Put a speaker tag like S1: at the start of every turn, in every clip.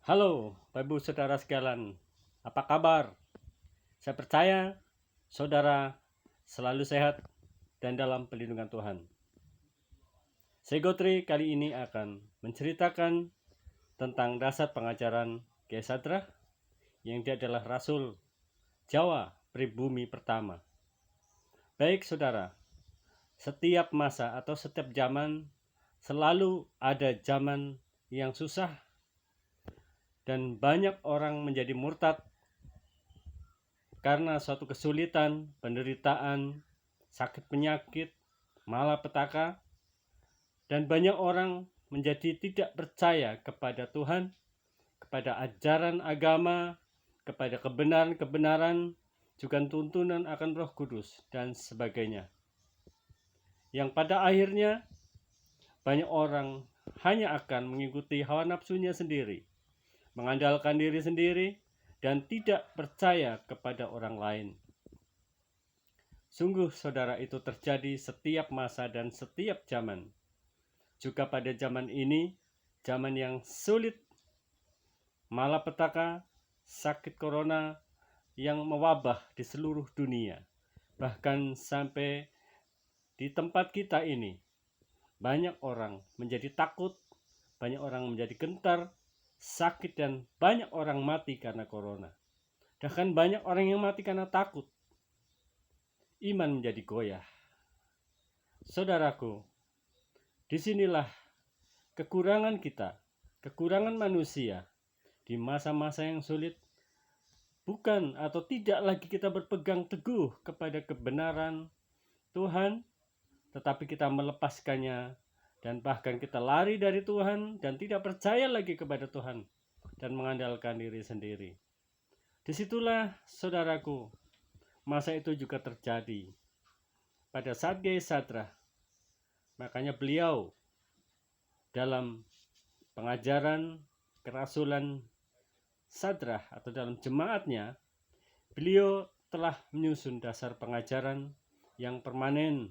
S1: Halo, Bapak Ibu Saudara sekalian, apa kabar? Saya percaya saudara selalu sehat dan dalam perlindungan Tuhan. Saya Gotri kali ini akan menceritakan tentang dasar pengajaran Kiai Sadrah yang dia adalah Rasul Jawa pribumi pertama. Baik saudara, setiap masa atau setiap zaman selalu ada zaman yang susah dan banyak orang menjadi murtad karena suatu kesulitan, penderitaan, sakit penyakit, malapetaka, dan banyak orang menjadi tidak percaya kepada Tuhan, kepada ajaran agama, kepada kebenaran-kebenaran, juga tuntunan akan Roh Kudus, dan sebagainya. Yang pada akhirnya banyak orang hanya akan mengikuti hawa nafsunya sendiri, mengandalkan diri sendiri, dan tidak percaya kepada orang lain. Sungguh saudara, itu terjadi setiap masa dan setiap zaman. Juga pada zaman ini, zaman yang sulit, malapetaka, sakit corona yang mewabah di seluruh dunia. Bahkan sampai di tempat kita ini, banyak orang menjadi takut, banyak orang menjadi gentar, sakit, dan banyak orang mati karena corona. Bahkan banyak orang yang mati karena takut. Iman menjadi goyah. Saudaraku, disinilah kekurangan kita, kekurangan manusia di masa-masa yang sulit. Bukan atau tidak lagi kita berpegang teguh kepada kebenaran Tuhan, tetapi kita melepaskannya dan bahkan kita lari dari Tuhan dan tidak percaya lagi kepada Tuhan dan mengandalkan diri sendiri. Disitulah saudaraku, masa itu juga terjadi pada saat Kiai Sadrah. Makanya beliau dalam pengajaran kerasulan Sadrah atau dalam jemaatnya, beliau telah menyusun dasar pengajaran yang permanen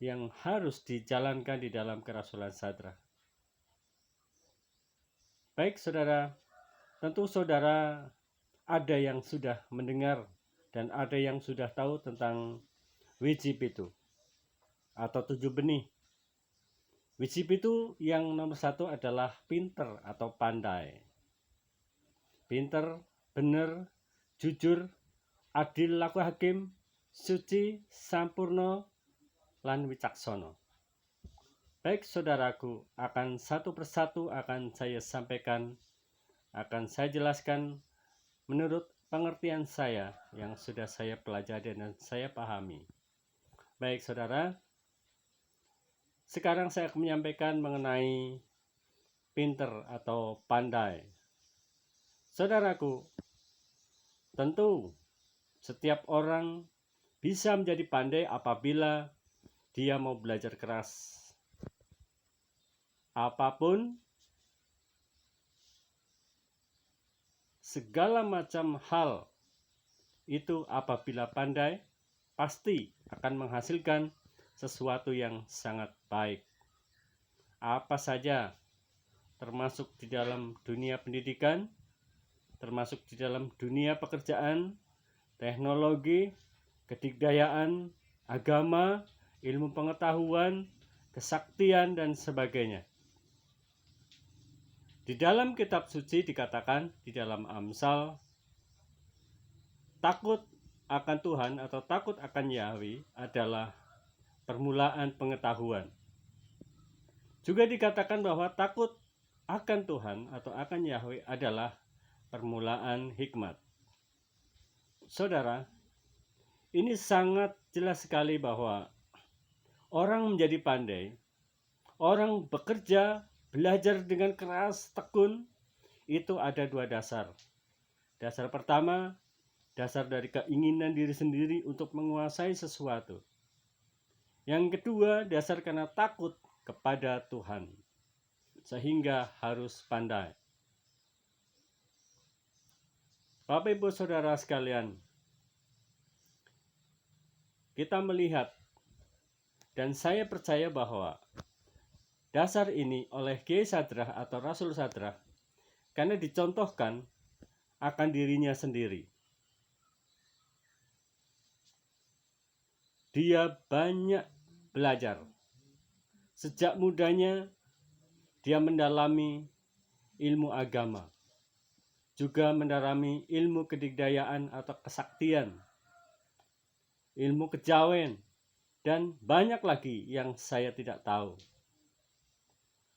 S1: yang harus dijalankan di dalam kerasulan Sadrah. Baik saudara, tentu saudara ada yang sudah mendengar dan ada yang sudah tahu tentang wiji pitu atau 7 benih. Wiji pitu yang nomor 1 adalah pinter atau pandai. Pinter, bener, jujur, adil laku hakim, suci, sampurno, lan wicaksono. Baik saudaraku, akan satu persatu akan saya sampaikan, akan saya jelaskan menurut pengertian saya yang sudah saya pelajari dan saya pahami. Baik saudara, sekarang saya akan menyampaikan mengenai pinter atau pandai. Saudaraku, tentu setiap orang bisa menjadi pandai apabila dia mau belajar keras. Apapun, segala macam hal itu apabila pandai, pasti akan menghasilkan sesuatu yang sangat baik. Apa saja, termasuk di dalam dunia pendidikan, termasuk di dalam dunia pekerjaan, teknologi, kedikdayaan, agama, ilmu pengetahuan, kesaktian, dan sebagainya. Di dalam kitab suci dikatakan di dalam Amsal, takut akan Tuhan atau takut akan Yahweh adalah permulaan pengetahuan. Juga dikatakan bahwa takut akan Tuhan atau akan Yahweh adalah permulaan hikmat. Saudara, ini sangat jelas sekali bahwa orang menjadi pandai, orang bekerja, belajar dengan keras, tekun, itu ada 2 dasar. Dasar pertama, dasar dari keinginan diri sendiri untuk menguasai sesuatu. Yang kedua, dasar karena takut kepada Tuhan, sehingga harus pandai. Bapak Ibu Saudara sekalian, kita melihat dan saya percaya bahwa dasar ini oleh Kiai Sadrah atau Rasul Sadrah karena dicontohkan akan dirinya sendiri. Dia banyak belajar. Sejak mudanya dia mendalami ilmu agama, juga mendalami ilmu kedikdayaan atau kesaktian, ilmu kejawen, dan banyak lagi yang saya tidak tahu.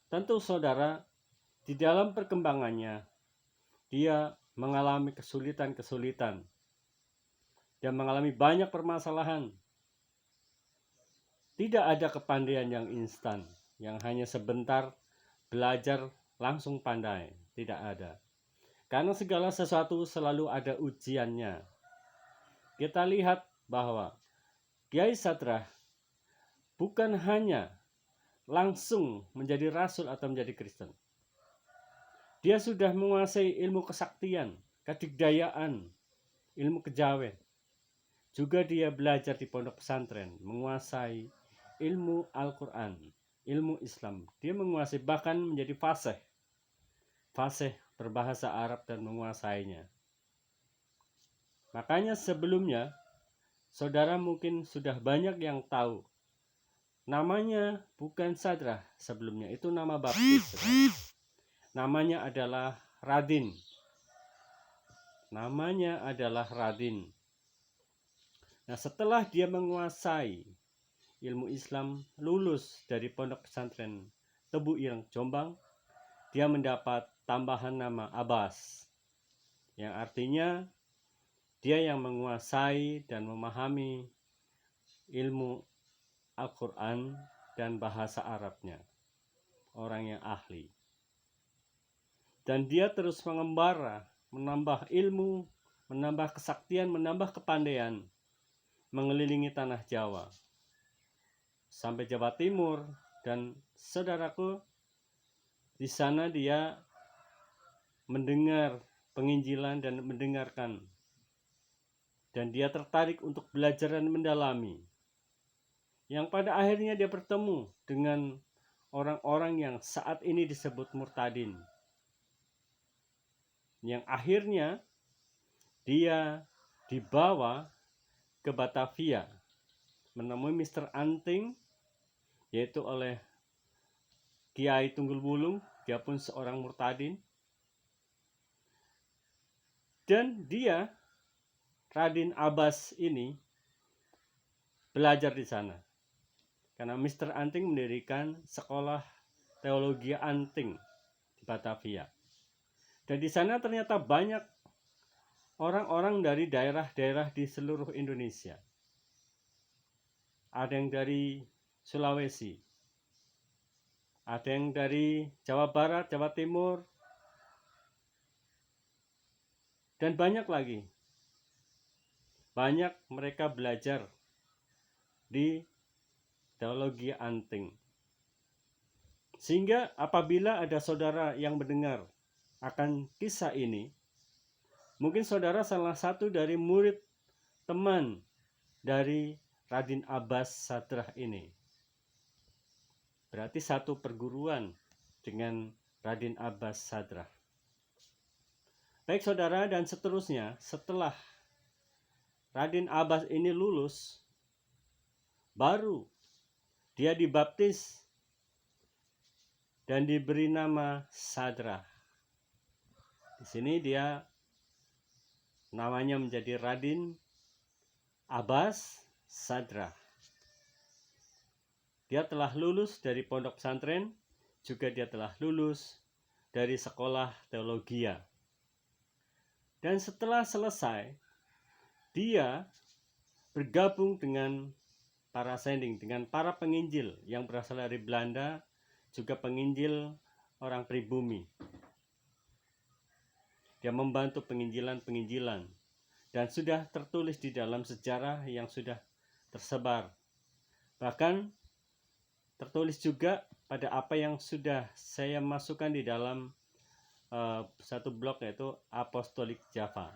S1: Tentu saudara, di dalam perkembangannya dia mengalami kesulitan-kesulitan dan mengalami banyak permasalahan. Tidak ada kepandaian yang instan, yang hanya sebentar belajar langsung pandai. Tidak ada. Karena segala sesuatu selalu ada ujiannya. Kita lihat bahwa Kiai Sadrah bukan hanya langsung menjadi rasul atau menjadi Kristen. Dia sudah menguasai ilmu kesaktian, kedikdayaan, ilmu kejawen. Juga dia belajar di pondok pesantren, menguasai ilmu Al-Quran, ilmu Islam. Dia menguasai, bahkan menjadi fasih berbahasa Arab dan menguasainya. Makanya sebelumnya, saudara mungkin sudah banyak yang tahu. Namanya bukan Sadrah sebelumnya, itu nama baptis. Namanya adalah Radin. Nah, setelah dia menguasai ilmu Islam, lulus dari pondok pesantren Tebu Ireng, Jombang, dia mendapat tambahan nama Abbas, yang artinya dia yang menguasai dan memahami ilmu Al-Quran dan bahasa Arabnya, orang yang ahli. Dan dia terus mengembara, menambah ilmu, menambah kesaktian, menambah kepandaian, mengelilingi tanah Jawa sampai Jawa Timur. Dan saudaraku, di sana dia mendengar penginjilan dan mendengarkan, dan dia tertarik untuk belajar dan mendalami, yang pada akhirnya dia bertemu dengan orang-orang yang saat ini disebut murtadin, yang akhirnya dia dibawa ke Batavia menemui Mr. Anting, yaitu oleh Kiai Tunggul Wulung. Dia pun seorang murtadin, dan dia, Radin Abbas ini, belajar di sana karena Mr. Anting mendirikan sekolah teologi Anting di Batavia. Dan di sana ternyata banyak orang-orang dari daerah-daerah di seluruh Indonesia. Ada yang dari Sulawesi, ada yang dari Jawa Barat, Jawa Timur, dan banyak lagi. Banyak mereka belajar di teologi Anting. Sehingga apabila ada saudara yang mendengar akan kisah ini, mungkin saudara salah satu dari murid teman dari Radin Abbas Sadrah ini. Berarti satu perguruan dengan Radin Abbas Sadrah. Baik saudara, dan seterusnya setelah Radin Abbas ini lulus, baru dia dibaptis dan diberi nama Sadrah. Di sini dia namanya menjadi Radin Abbas Sadrah. Dia telah lulus dari pondok pesantren, juga dia telah lulus dari sekolah teologia. Dan setelah selesai, dia bergabung dengan para sending, dengan para penginjil yang berasal dari Belanda, juga penginjil orang pribumi. Dia membantu penginjilan-penginjilan, dan sudah tertulis di dalam sejarah yang sudah tersebar. Bahkan tertulis juga pada apa yang sudah saya masukkan di dalam satu blog, yaitu Apostolik Java.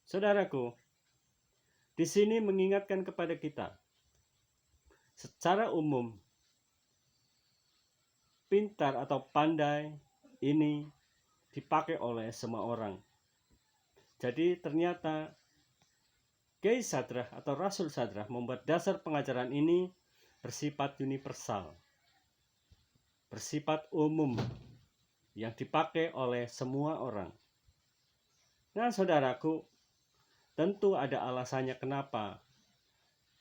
S1: Saudaraku, di sini mengingatkan kepada kita, secara umum, pintar atau pandai ini dipakai oleh semua orang. Jadi ternyata Kiai Sadrah atau Rasul Sadrah membuat dasar pengajaran ini bersifat universal, bersifat umum, yang dipakai oleh semua orang. Nah, saudaraku, tentu ada alasannya kenapa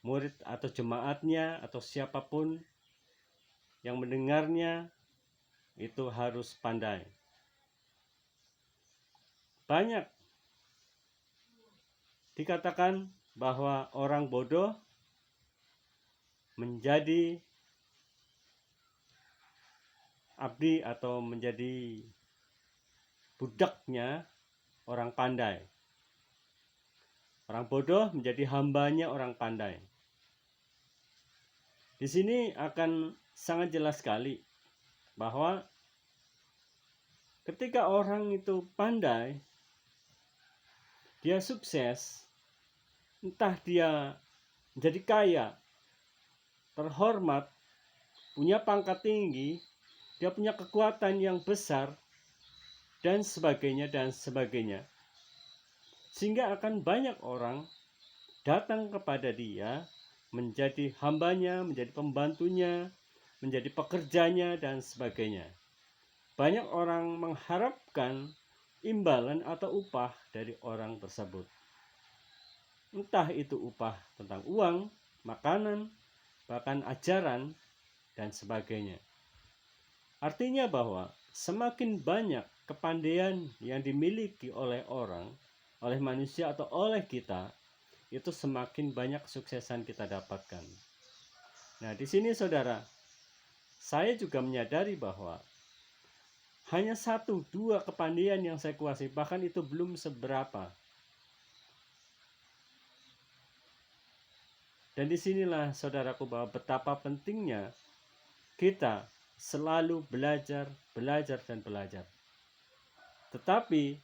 S1: murid atau jemaatnya atau siapapun yang mendengarnya itu harus pandai. Banyak dikatakan bahwa orang bodoh menjadi abdi atau menjadi budaknya orang pandai. Orang bodoh menjadi hambanya orang pandai. Di sini akan sangat jelas sekali bahwa ketika orang itu pandai, dia sukses, entah dia menjadi kaya, terhormat, punya pangkat tinggi, dia punya kekuatan yang besar, dan sebagainya, sehingga akan banyak orang datang kepada dia, menjadi hambanya, menjadi pembantunya, menjadi pekerjanya, dan sebagainya. Banyak orang mengharapkan imbalan atau upah dari orang tersebut. Entah itu upah tentang uang, makanan, bahkan ajaran, dan sebagainya. Artinya bahwa semakin banyak kepandaian yang dimiliki oleh orang, oleh manusia atau oleh kita, itu semakin banyak kesuksesan kita dapatkan. Nah, di sini saudara, saya juga menyadari bahwa hanya 1-2 kepandaian yang saya kuasai, bahkan itu belum seberapa. Dan disinilah saudaraku bahwa betapa pentingnya kita selalu belajar. Tetapi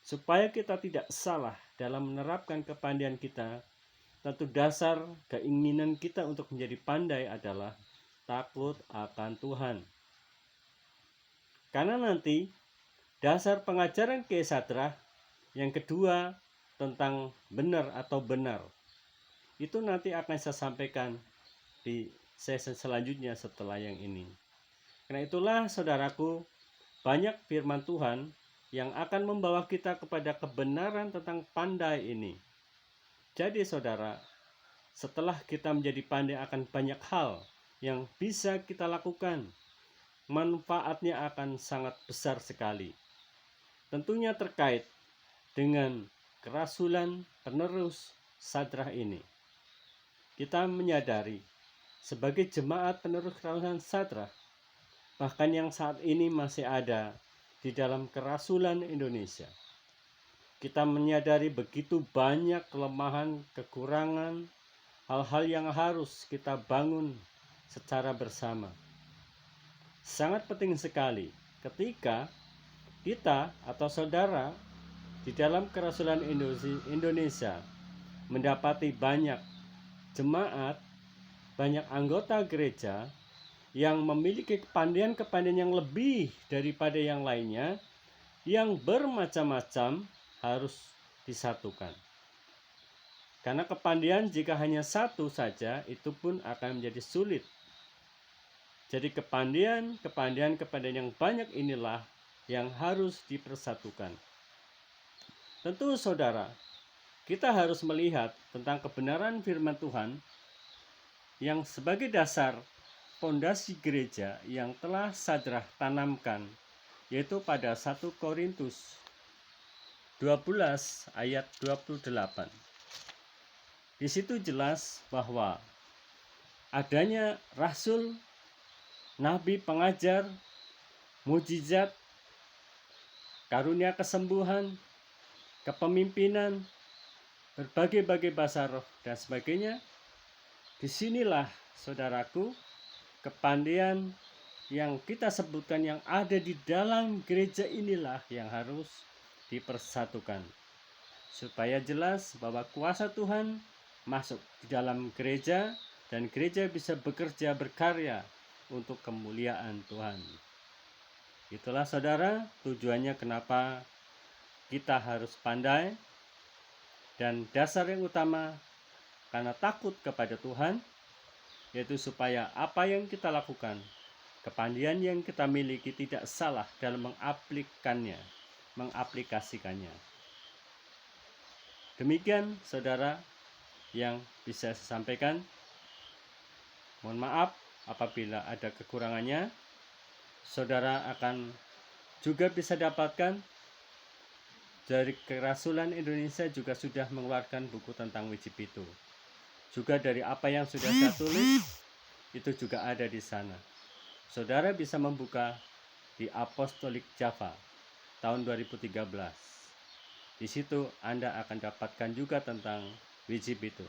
S1: supaya kita tidak salah dalam menerapkan kepandaian kita, tentu dasar keinginan kita untuk menjadi pandai adalah takut akan Tuhan. Karena nanti dasar pengajaran Kiai Sadrah yang kedua tentang benar atau benar, itu nanti akan saya sampaikan di sesi selanjutnya setelah yang ini. Karena itulah saudaraku, banyak firman Tuhan yang akan membawa kita kepada kebenaran tentang pandai ini. Jadi saudara, setelah kita menjadi pandai akan banyak hal yang bisa kita lakukan, manfaatnya akan sangat besar sekali. Tentunya terkait dengan kerasulan penerus Sadrah ini. Kita menyadari sebagai jemaat penerus kerasulan Sadrah, bahkan yang saat ini masih ada di dalam kerasulan Indonesia, kita menyadari begitu banyak kelemahan, kekurangan, hal-hal yang harus kita bangun secara bersama. Sangat penting sekali ketika kita atau saudara di dalam kerasulan Indonesia mendapati banyak jemaat, banyak anggota gereja yang memiliki kepandaian yang lebih daripada yang lainnya, yang bermacam-macam, harus disatukan. Karena kepandaian jika hanya satu saja, itu pun akan menjadi sulit. Jadi kepandaian yang banyak inilah yang harus dipersatukan. Tentu saudara, kita harus melihat tentang kebenaran firman Tuhan yang sebagai dasar fondasi gereja yang telah Sadrah tanamkan, yaitu pada 1 Korintus 12 ayat 28. Di situ jelas bahwa adanya rasul, nabi, pengajar, mujizat, karunia kesembuhan, kepemimpinan, berbagai-bagai bahasa roh dan sebagainya. Disinilah saudaraku, kepandaian yang kita sebutkan yang ada di dalam gereja inilah yang harus dipersatukan, supaya jelas bahwa kuasa Tuhan masuk di dalam gereja dan gereja bisa bekerja berkarya untuk kemuliaan Tuhan. Itulah saudara tujuannya kenapa kita harus pandai, dan dasar yang utama karena takut kepada Tuhan, yaitu supaya apa yang kita lakukan, kepandaian yang kita miliki tidak salah dalam mengaplikasikannya. Demikian saudara yang bisa saya sampaikan. Mohon maaf apabila ada kekurangannya. Saudara akan juga bisa dapatkan dari Kerasulan Indonesia juga sudah mengeluarkan buku tentang wiji pitu. Juga dari apa yang sudah saya tulis itu juga ada di sana. Saudara bisa membuka di Apostolik Java tahun 2013. Di situ Anda akan dapatkan juga tentang wiji pitu.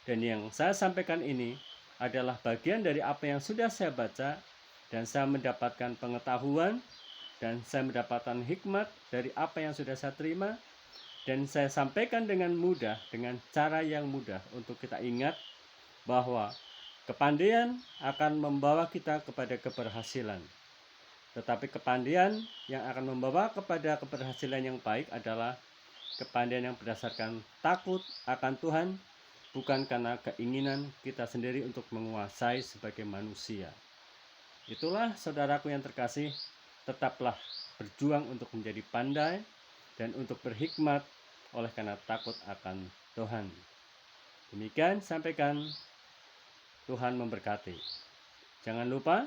S1: Dan yang saya sampaikan ini adalah bagian dari apa yang sudah saya baca, dan saya mendapatkan pengetahuan, dan saya mendapatkan hikmat dari apa yang sudah saya terima, dan saya sampaikan dengan mudah, dengan cara yang mudah untuk kita ingat bahwa kepandaian akan membawa kita kepada keberhasilan. Tetapi kepandaian yang akan membawa kepada keberhasilan yang baik adalah kepandaian yang berdasarkan takut akan Tuhan, bukan karena keinginan kita sendiri untuk menguasai sebagai manusia. Itulah saudaraku yang terkasih, tetaplah berjuang untuk menjadi pandai dan untuk berhikmat oleh karena takut akan Tuhan. Demikian sampaikan, Tuhan memberkati. Jangan lupa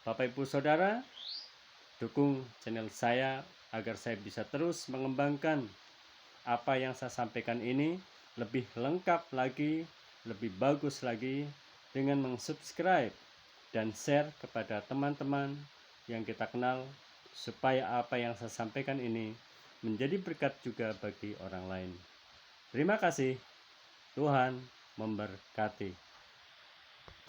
S1: Bapak Ibu Saudara, dukung channel saya agar saya bisa terus mengembangkan apa yang saya sampaikan ini lebih lengkap lagi, lebih bagus lagi, dengan mensubscribe dan share kepada teman-teman yang kita kenal, supaya apa yang saya sampaikan ini menjadi berkat juga bagi orang lain. Terima kasih. Tuhan memberkati.